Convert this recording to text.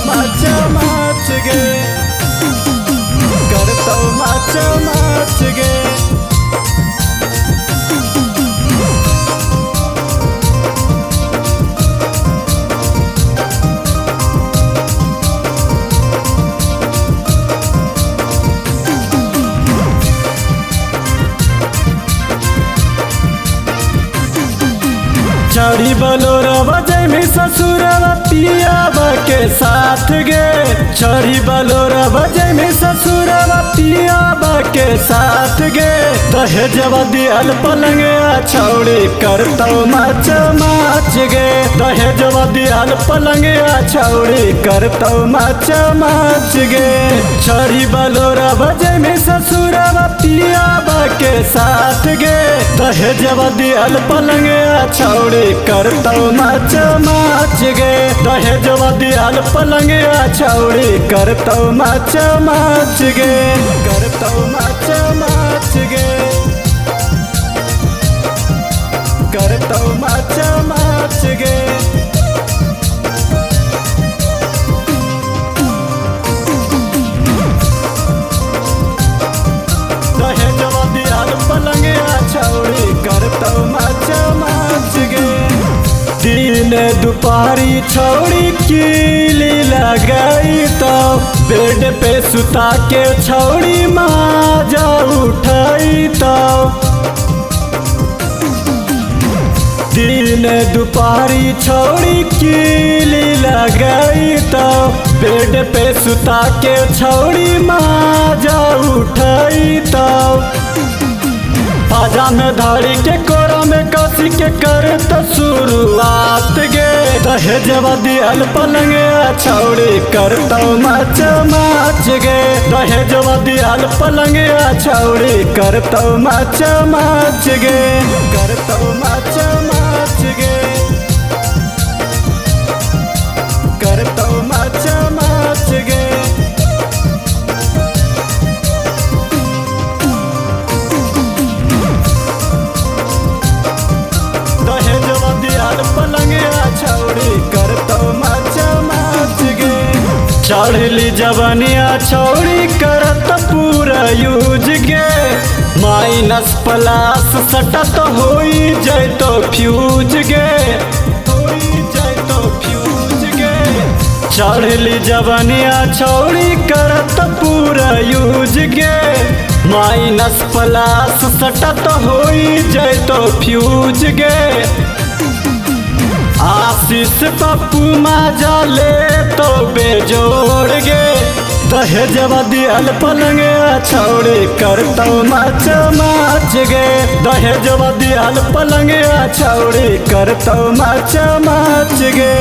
मच मच गे, करतौ मच मच गे। चढ़ी बलोरवा जैमी ससुरवा पियाबा के साथ गे, चढ़ी बलोरवा जैमी ससुरवा पियाबा के साथ गे। दहेजवा दियल पलंगे छौड़ी करतौ मच मच गे, दहेजवा दियल पलंगे छौड़ी करतौ मच मच गे। चढ़ी बलोरवा जैमी ससुरवा पियाबा के साथ गे, दहेजवा दियल पलंगे छौड़ी करतौ मच मच गे। दहेजवा दियल पलंगे छौड़ी करतौ मच मच गे, करतौ मच मच गे, करतौ मच मच गे। दहेजवा दियल पलंगे छौड़ी करतौ मच मच गे। दिन दुपारी छौड़ी कीली लगाई तो बेड पे सुता के छौड़ी माजा उठाई तो। दिन दुपारी छौड़ी कीली लगाई तो बेड पे सुता के छौड़ी माजा उठाई तो। पाजा में धाड़ी के कोरा में कसी के कर तो शुरुआत गे। दहेजवा दियल पलंगे छौड़ी करतौ मच मच गे, दहेजवा दियल पलंगे छौड़ी करतौ मच मच गे, करतौ मच मच गे, करतौ मच मच गे। दहेजवा दियल पलंगे छौड़ी करतौ मच मच गे। चढ़ली जवनिया छौड़ी करत पूरा यूज गे, माइनस प्लस सटत होई जैतो फ्यूज गे, होई जैतो फ्यूज गे। चढ़ली जवनिया छौड़ी करत पूरा यूज गे, माइनस प्लस सटत होई जैतो फ्यूज गे। आशीष पप्पू माजा ले तो बेजोड़ गे। दहेजवा दियल पलंगे छौड़ी करतौ मच मच गे, दहेजवा दियल पलंगे छौड़ी करतौ मच मच गे।